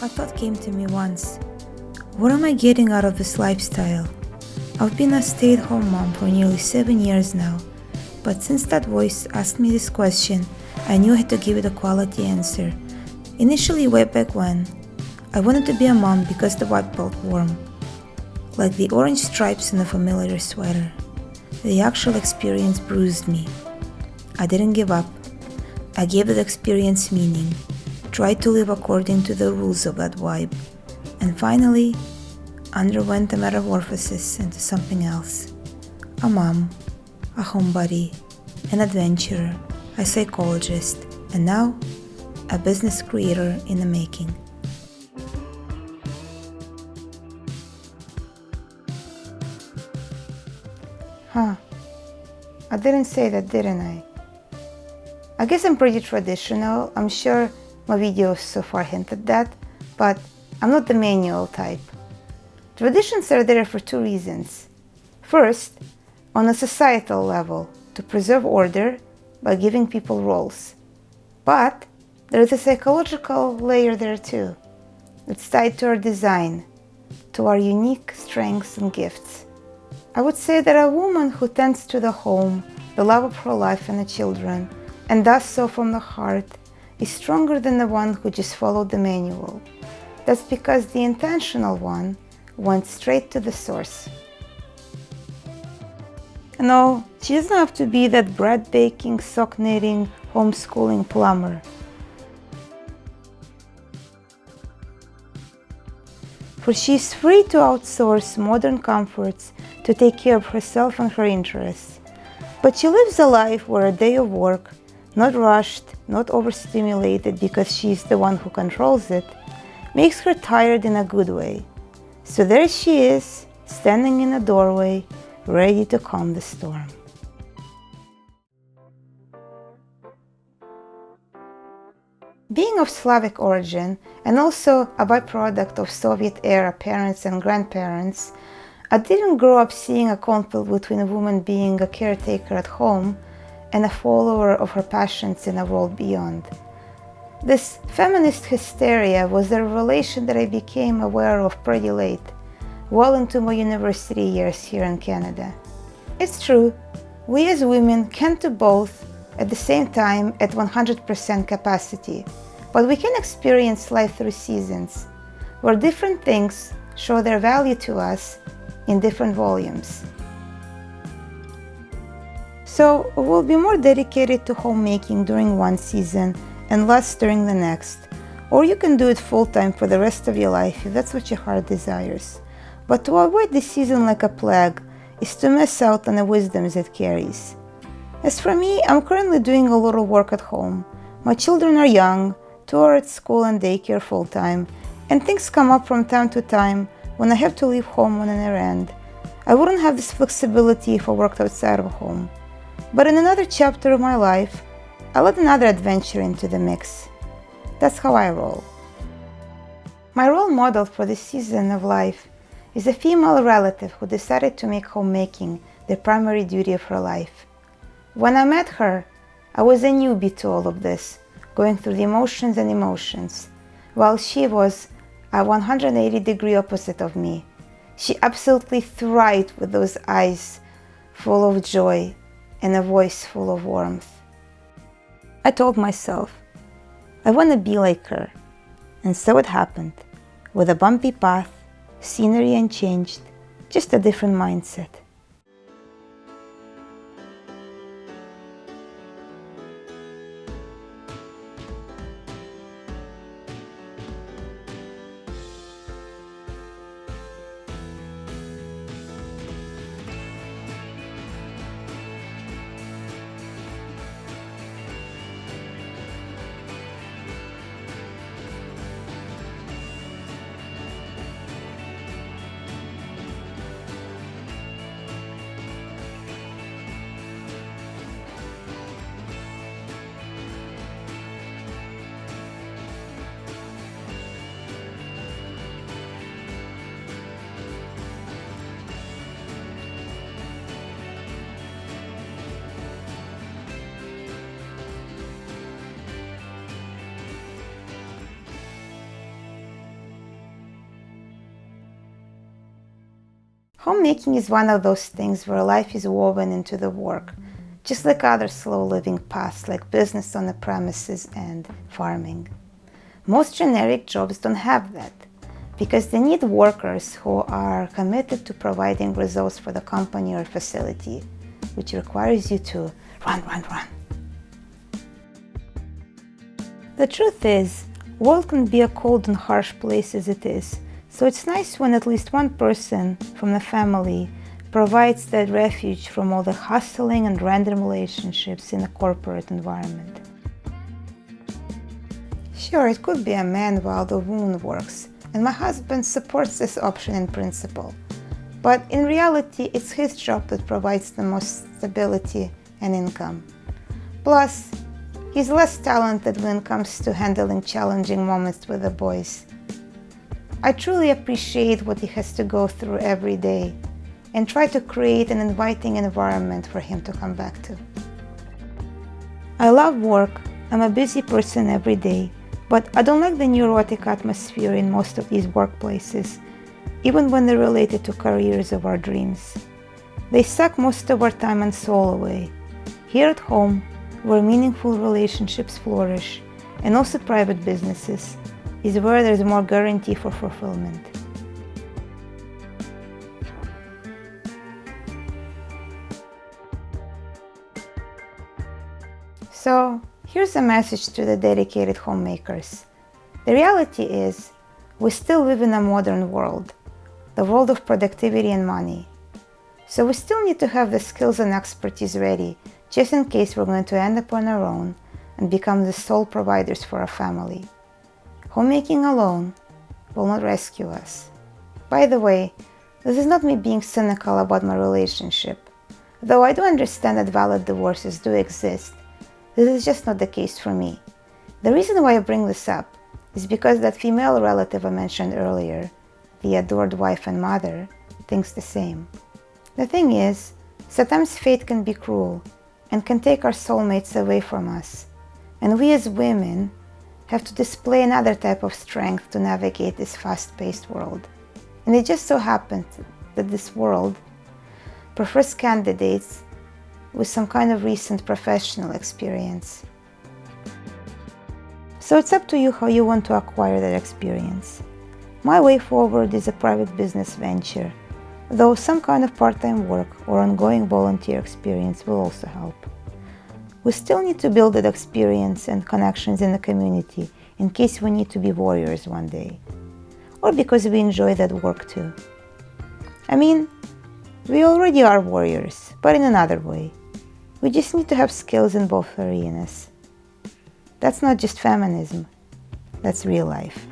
A thought came to me once. What am I getting out of this lifestyle? I've been a stay-at-home mom for nearly 7 years now, but since that voice asked me this question, I knew I had to give it a quality answer. Initially, way back when, I wanted to be a mom because the vibe felt warm, like the orange stripes in a familiar sweater. The actual experience bruised me. I didn't give up. I gave that experience meaning, tried to live according to the rules of that vibe, and finally underwent a metamorphosis into something else. A mom, a homebody, an adventurer, a psychologist, and now a business creator in the making. I didn't say that, didn't I? I guess I'm pretty traditional. I'm sure my videos so far hinted that, but I'm not the manual type. Traditions are there for two reasons. First, on a societal level, to preserve order by giving people roles. But there is a psychological layer there too. It's tied to our design, to our unique strengths and gifts. I would say that a woman who tends to the home, the love of her life and the children, and does so from the heart, is stronger than the one who just followed the manual. That's because the intentional one went straight to the source. No, she doesn't have to be that bread baking, sock knitting, homeschooling plumber. For she's free to outsource modern comforts to take care of herself and her interests. But she lives a life where a day of work, not rushed, not overstimulated because she's the one who controls it, makes her tired in a good way. So there she is, standing in a doorway, ready to calm the storm. Being of Slavic origin and also a byproduct of Soviet-era parents and grandparents, I didn't grow up seeing a conflict between a woman being a caretaker at home and a follower of her passions in a world beyond. This feminist hysteria was a revelation that I became aware of pretty late, well into my university years here in Canada. It's true, we as women can do both at the same time at 100% capacity, but we can experience life through seasons, where different things show their value to us in different volumes. So we'll be more dedicated to homemaking during one season and less during the next, or you can do it full-time for the rest of your life if that's what your heart desires. But to avoid this season like a plague is to miss out on the wisdoms it carries. As for me, I'm currently doing a lot of work at home. My children are young, two are at school and daycare full-time, and things come up from time to time when I have to leave home on an errand. I wouldn't have this flexibility if I worked outside of home. But in another chapter of my life, I'll add another adventure into the mix. That's how I roll. My role model for this season of life is a female relative who decided to make homemaking the primary duty of her life. When I met her, I was a newbie to all of this, going through the emotions, while she was a 180-degree opposite of me. She absolutely thrived with those eyes full of joy and a voice full of warmth. I told myself, I want to be like her. And so it happened, with a bumpy path, scenery unchanged, just a different mindset. Homemaking is one of those things where life is woven into the work, just like other slow living paths like business on the premises and farming. Most generic jobs don't have that, because they need workers who are committed to providing results for the company or facility, which requires you to run. The truth is, the world can be a cold and harsh place as it is, so it's nice when at least one person from the family provides that refuge from all the hustling and random relationships in a corporate environment. Sure, it could be a man while the woman works, and my husband supports this option in principle. But in reality, it's his job that provides the most stability and income. Plus, he's less talented when it comes to handling challenging moments with the boys. I truly appreciate what he has to go through every day and try to create an inviting environment for him to come back to. I love work. I'm a busy person every day, but I don't like the neurotic atmosphere in most of these workplaces, even when they're related to careers of our dreams. They suck most of our time and soul away. Here at home, where meaningful relationships flourish, and also private businesses, is where there's more guarantee for fulfillment. So, here's a message to the dedicated homemakers. The reality is, we still live in a modern world, the world of productivity and money. So we still need to have the skills and expertise ready, just in case we're going to end up on our own and become the sole providers for our family. Homemaking alone will not rescue us. By the way, this is not me being cynical about my relationship. Though I do understand that valid divorces do exist, this is just not the case for me. The reason why I bring this up is because that female relative I mentioned earlier, the adored wife and mother, thinks the same. The thing is, sometimes fate can be cruel and can take our soulmates away from us, and we as women have to display another type of strength to navigate this fast-paced world. And it just so happens that this world prefers candidates with some kind of recent professional experience. So it's up to you how you want to acquire that experience. My way forward is a private business venture, though some kind of part-time work or ongoing volunteer experience will also help. We still need to build that experience and connections in the community in case we need to be warriors one day, or because we enjoy that work too. I mean, we already are warriors, but in another way. We just need to have skills in both arenas. That's not just feminism, that's real life.